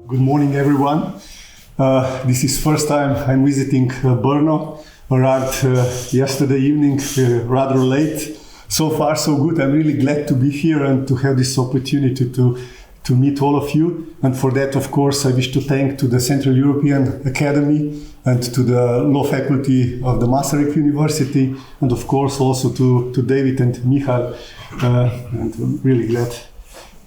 Good morning, everyone. This is first time I'm visiting Brno. Arrived yesterday evening, rather late. So far, so good. I'm really glad to be here and to have this opportunity to meet all of you. And for that, of course, I wish to thank to the Central European Academy and to the law faculty of the Masaryk University, and of course also to David and Michal. And I'm really glad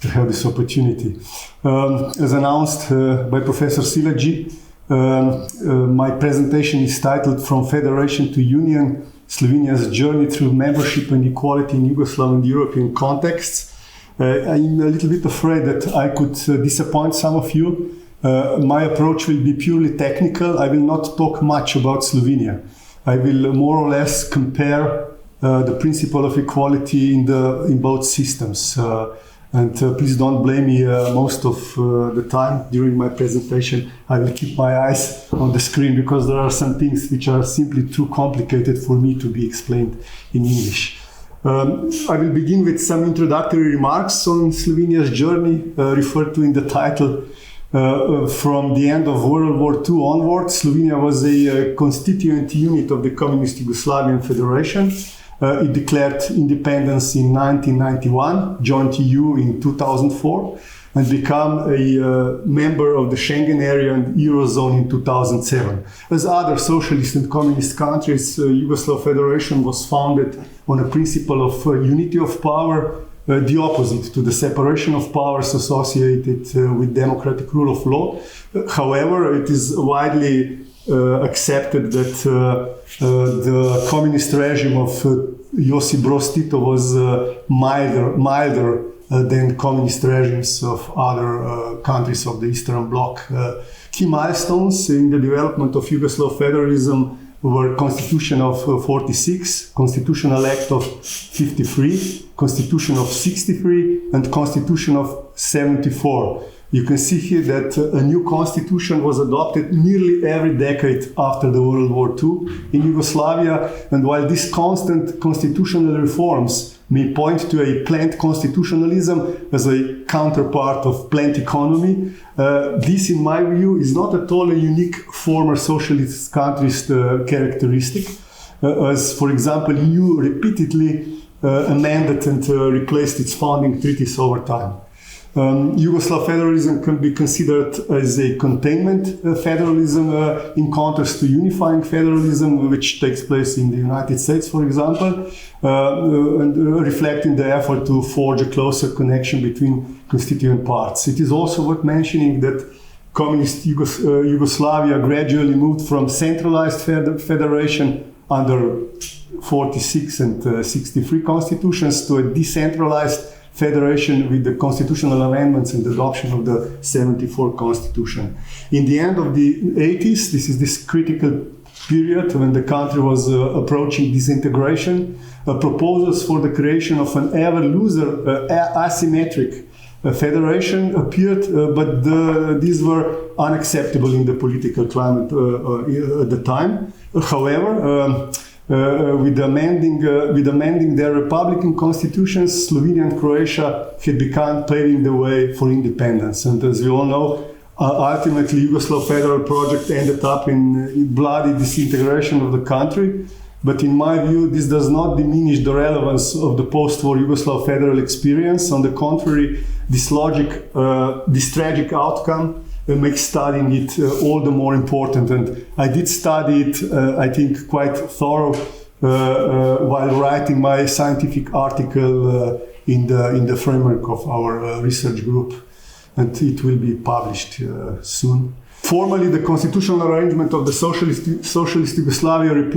to have this opportunity. As announced by Professor Silaji, my presentation is titled From Federation to Union, Slovenia's Journey Through Membership and Equality in Yugoslav and European Contexts. I'm a little bit afraid that I could disappoint some of you. My approach will be purely technical. I will not talk much about Slovenia. I will more or less compare the principle of equality in both systems. And please don't blame me most of the time during my presentation. I will keep my eyes on the screen because there are some things which are simply too complicated for me to be explained in English. I will begin with some introductory remarks on Slovenia's journey, referred to in the title. From the end of World War II onwards, Slovenia was a constituent unit of the Communist Yugoslavian Federation. It declared independence in 1991, joined EU in 2004, and became a member of the Schengen area and Eurozone in 2007. As other socialist and communist countries, Yugoslav Federation was founded on a principle of unity of power, the opposite to the separation of powers associated with democratic rule of law. However, it is widely accepted that the communist regime of Josip Broz Tito was milder than communist regimes of other countries of the Eastern Bloc. Key milestones in the development of Yugoslav federalism were Constitution of 46, Constitutional Act of 53, Constitution of 63, and Constitution of 74. You can see here that a new constitution was adopted nearly every decade after the World War II in Yugoslavia. And while these constant constitutional reforms may point to a planned constitutionalism as a counterpart of planned economy, this, in my view, is not at all a unique former socialist country's characteristic, as, for example, EU repeatedly amended and replaced its founding treaties over time. Yugoslav federalism can be considered as a containment federalism in contrast to unifying federalism, which takes place in the United States, for example, and reflecting the effort to forge a closer connection between constituent parts. It is also worth mentioning that communist Yugoslavia gradually moved from centralized federation under 46 and 63 constitutions to a decentralized federation with the constitutional amendments and adoption of the 74 constitution. In the end of the 80s, this is this critical period when the country was approaching disintegration, proposals for the creation of an ever looser asymmetric federation appeared, but these were unacceptable in the political climate at the time. However, with amending their republican constitutions, Slovenia and Croatia had begun paving the way for independence. And as we all know, ultimately, Yugoslav federal project ended up in bloody disintegration of the country. But in my view, this does not diminish the relevance of the post-war Yugoslav federal experience. On the contrary, this tragic outcome makes studying it all the more important. And I did study it, I think, quite thorough while writing my scientific article in the framework of our research group. And it will be published soon. Formally, the constitutional arrangement of the socialist Yugoslavia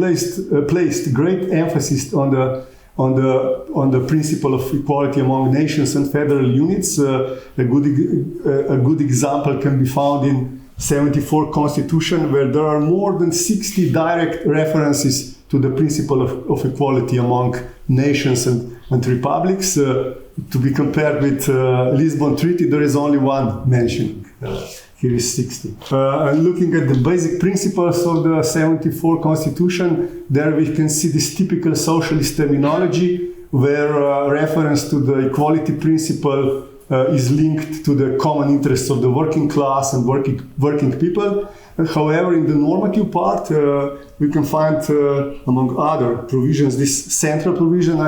placed great emphasis on the principle of equality among nations and federal units. A good example can be found in 74 Constitution, where there are more than 60 direct references to the principle of equality among nations and republics. To be compared with Lisbon Treaty, there is only one mentioning. Here is 60. And looking at the basic principles of the 74 Constitution, there we can see this typical socialist terminology, where reference to the equality principle is linked to the common interests of the working class and working people. However, in the normative part, we can find, among other provisions, this central provision,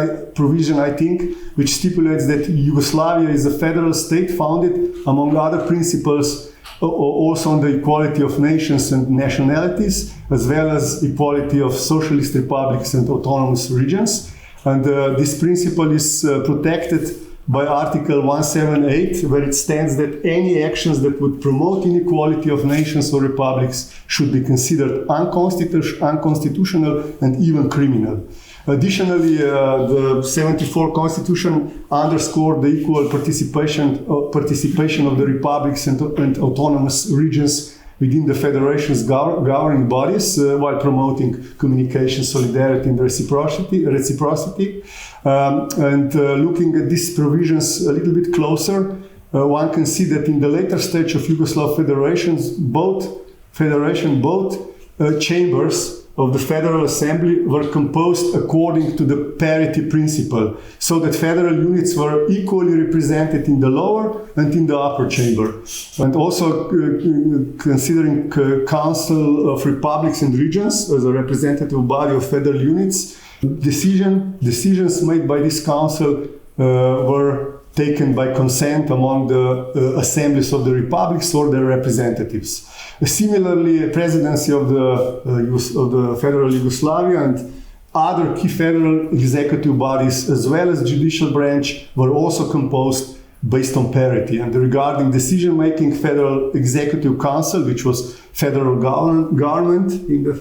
I think, which stipulates that Yugoslavia is a federal state founded, among other principles, also on the equality of nations and nationalities, as well as equality of socialist republics and autonomous regions. And this principle is protected by Article 178, where it stands that any actions that would promote inequality of nations or republics should be considered unconstitutional and even criminal. Additionally, the 74 Constitution underscored the equal participation of the republics and autonomous regions within the Federation's governing bodies, while promoting communication, solidarity, and reciprocity. Looking at these provisions a little bit closer, one can see that in the later stage of Yugoslav federations, both chambers of the Federal Assembly were composed according to the parity principle, so that federal units were equally represented in the lower and in the upper chamber. And also considering Council of Republics and Regions as a representative body of federal units, decisions made by this council were taken by consent among the assemblies of the republics or their representatives. Similarly, the presidency of the Federal Yugoslavia and other key federal executive bodies, as well as judicial branch, were also composed based on parity. And regarding decision-making, Federal Executive Council, which was federal government in the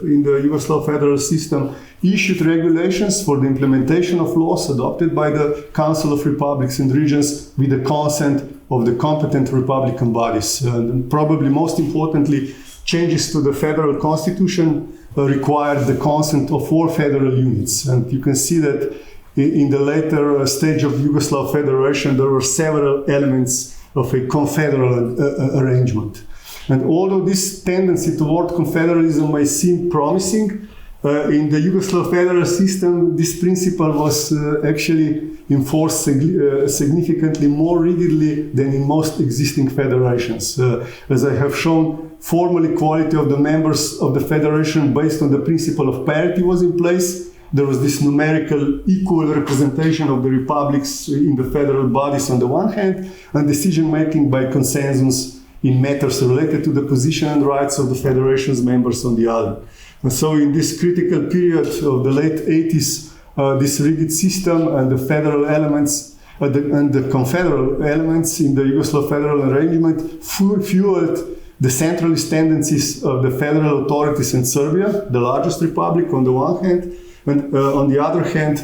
Yugoslav federal system, issued regulations for the implementation of laws adopted by the Council of Republics and Regions with the consent of the competent republican bodies. And probably most importantly, changes to the federal constitution required the consent of all federal units. And you can see that in the later stage of Yugoslav federation, there were several elements of a confederal arrangement. And although this tendency toward confederalism may seem promising, in the Yugoslav federal system, this principle was actually enforced significantly more rigidly than in most existing federations. As I have shown, formal equality of the members of the federation based on the principle of parity was in place. There was this numerical equal representation of the republics in the federal bodies on the one hand, and decision-making by consensus in matters related to the position and rights of the federation's members on the other. And so in this critical period of the late 80s, this rigid system and the federal elements and the confederal elements in the Yugoslav federal arrangement fueled the centralist tendencies of the federal authorities in Serbia, the largest republic on the one hand, and on the other hand,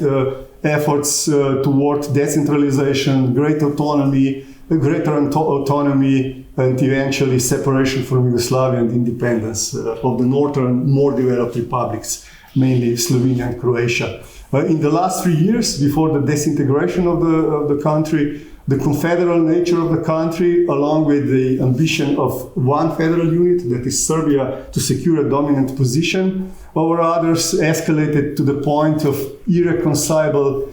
efforts toward decentralization, greater autonomy, and eventually separation from Yugoslavia and independence of the northern, more developed republics, mainly Slovenia and Croatia. In the last 3 years, before the disintegration of the country, the confederal nature of the country, along with the ambition of one federal unit, that is Serbia, to secure a dominant position over others, escalated to the point of irreconcilable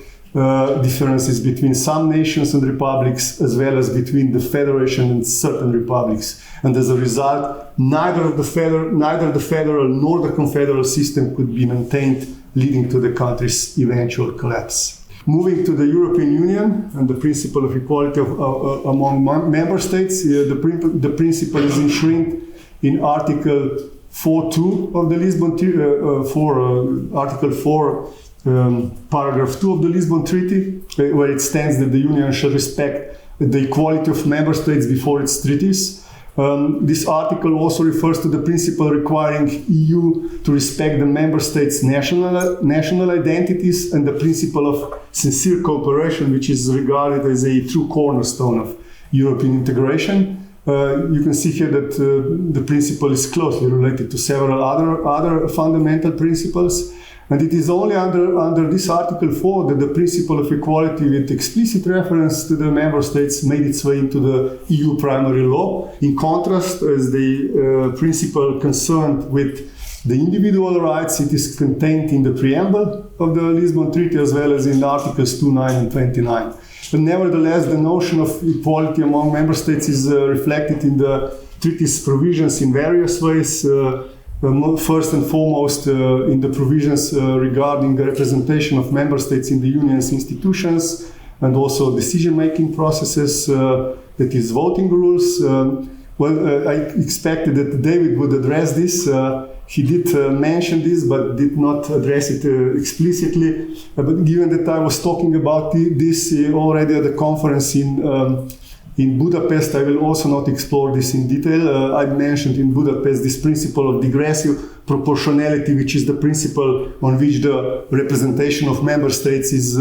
differences between some nations and republics, as well as between the federation and certain republics. And as a result, neither the federal nor the confederal system could be maintained, leading to the country's eventual collapse. Moving to the European Union and the principle of equality among member states, the principle is enshrined in Article 4.2 of the Lisbon Article 4, paragraph 2 of the Lisbon Treaty, where it stands that the Union shall respect the equality of member states before its treaties. This article also refers to the principle requiring EU to respect the member states' national identities and the principle of sincere cooperation, which is regarded as a true cornerstone of European integration. You can see here that the principle is closely related to several other fundamental principles. And it is only under this Article 4 that the principle of equality with explicit reference to the member states made its way into the EU primary law. In contrast, as the principle concerned with the individual rights, it is contained in the preamble of the Lisbon Treaty as well as in Articles 2, 9 and 29. But nevertheless, the notion of equality among member states is reflected in the treaty's provisions in various ways. First and foremost, in the provisions regarding the representation of member states in the union's institutions and also decision-making processes, that is voting rules. I expected that David would address this. He did mention this, but did not address it explicitly. But given that I was talking about this already at the conference in Budapest, I will also not explore this in detail. I mentioned in Budapest this principle of digressive proportionality, which is the principle on which the representation of member states is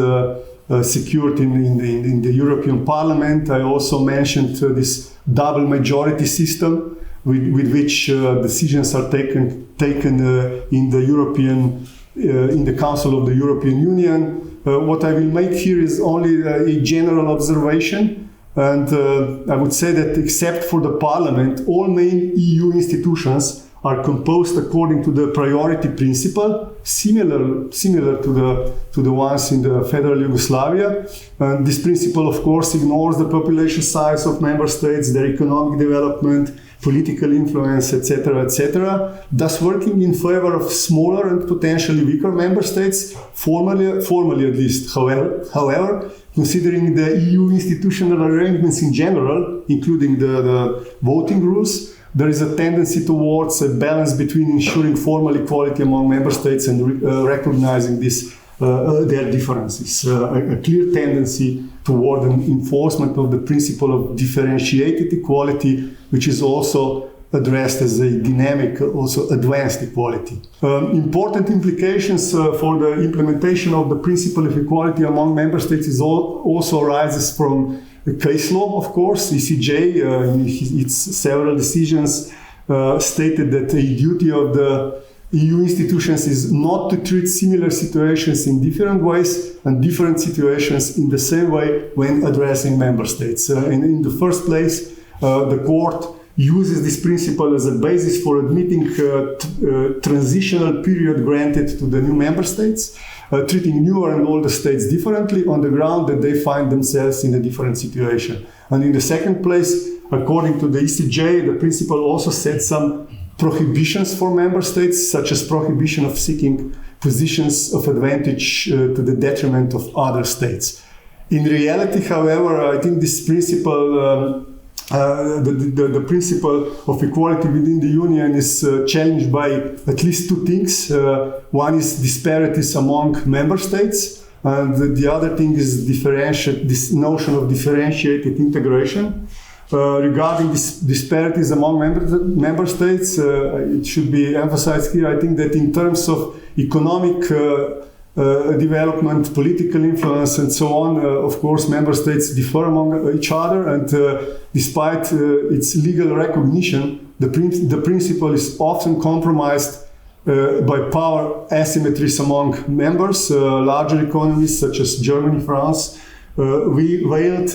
secured in the European Parliament. I also mentioned this double majority system with which decisions are taken in the European in the Council of the European Union. What I will make here is only a general observation, and I would say that except for the Parliament, all main EU institutions are composed according to the priority principle, similar to the ones in the federal Yugoslavia. And this principle, of course, ignores the population size of member states, their economic development, political influence, etc., etc., thus working in favor of smaller and potentially weaker member states, formally at least. However, considering the EU institutional arrangements in general, including the voting rules, there is a tendency towards a balance between ensuring formal equality among member states and recognizing their differences. A clear tendency toward an enforcement of the principle of differentiated equality, which is also addressed as a dynamic, also advanced equality. Important implications for the implementation of the principle of equality among member states also arises from case law, of course. ECJ, in its several decisions, stated that a duty of the EU institutions is not to treat similar situations in different ways and different situations in the same way when addressing member states. And in the first place, the court uses this principle as a basis for admitting transitional period granted to the new member states, treating newer and older states differently on the ground that they find themselves in a different situation. And in the second place, according to the ECJ, the principle also sets some prohibitions for member states, such as prohibition of seeking positions of advantage to the detriment of other states. In reality, however, I think this principle, the principle of equality within the Union is challenged by at least two things. One is disparities among member states, and the other thing is this notion of differentiated integration. Regarding disparities among member states, it should be emphasized here, I think, that in terms of economic development, political influence, and so on, of course, member states differ among each other, and despite its legal recognition, the principle is often compromised by power asymmetries among members. Larger economies such as Germany, France, wield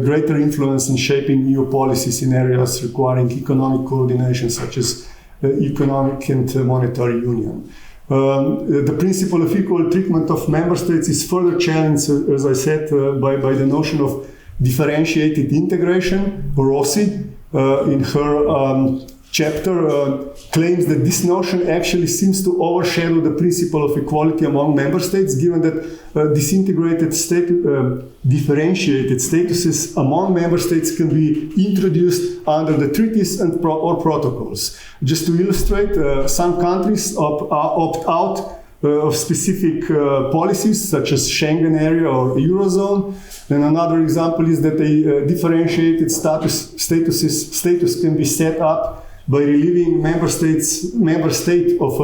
greater influence in shaping EU policies in areas requiring economic coordination, such as economic and monetary union. The principle of equal treatment of member states is further challenged, as I said, by the notion of differentiated integration. Rossi, in her chapter, claims that this notion actually seems to overshadow the principle of equality among member states, given that differentiated statuses among member states can be introduced under the treaties and or protocols. Just to illustrate, some countries opt out of specific policies, such as Schengen area or Eurozone. And another example is that a differentiated status can be set up by relieving member state of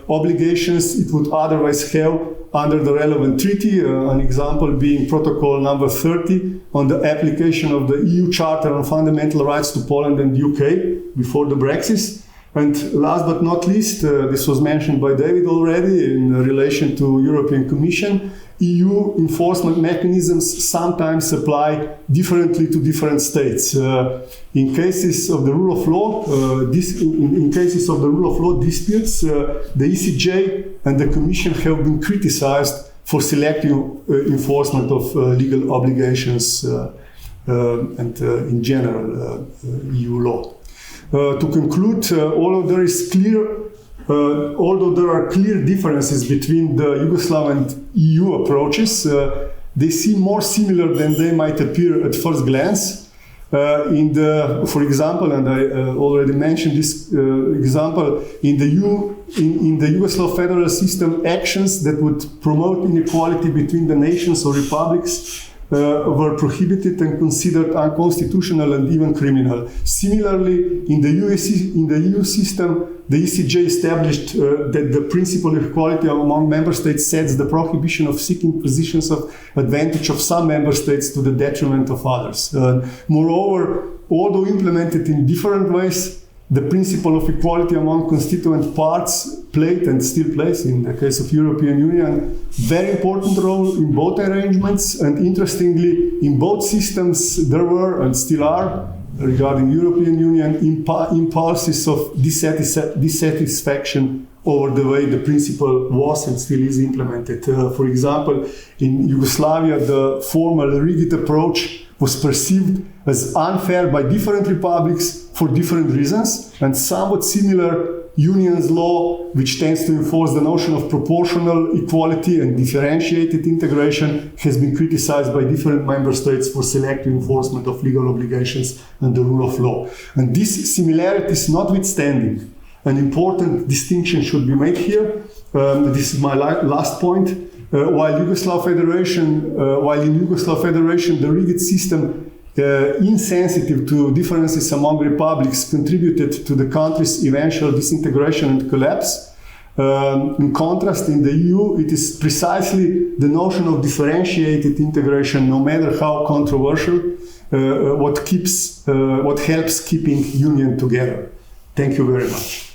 obligations it would otherwise have under the relevant treaty. An example being Protocol number 30 on the application of the EU Charter on Fundamental Rights to Poland and UK before the Brexit. And last but not least, this was mentioned by David already in relation to European Commission, EU enforcement mechanisms sometimes apply differently to different states. In cases of the rule of law, disputes, the ECJ and the Commission have been criticized for selective enforcement of legal obligations and in general EU law. To conclude, although there are clear differences between the Yugoslav and EU approaches, they seem more similar than they might appear at first glance. For example, and I already mentioned this example, in the Yugoslav federal system, actions that would promote inequality between the nations or republics were prohibited and considered unconstitutional and even criminal. Similarly, in the EU system, the ECJ established that the principle of equality among member states sets the prohibition of seeking positions of advantage of some member states to the detriment of others. Moreover, although implemented in different ways, the principle of equality among constituent parts played and still plays, in the case of European Union, very important role in both arrangements. And interestingly, in both systems there were and still are, regarding European Union, impulses of dissatisfaction over the way the principle was and still is implemented. For example, in Yugoslavia, the formal rigid approach was perceived as unfair by different republics for different reasons, and somewhat similar union's law, which tends to enforce the notion of proportional equality and differentiated integration, has been criticized by different member states for selective enforcement of legal obligations and the rule of law. And these similarities notwithstanding, an important distinction should be made here. This is my last point. While in Yugoslav Federation, the rigid system, insensitive to differences among republics, contributed to the country's eventual disintegration and collapse. In contrast, in the EU, it is precisely the notion of differentiated integration, no matter how controversial, what helps keeping union together. Thank you very much.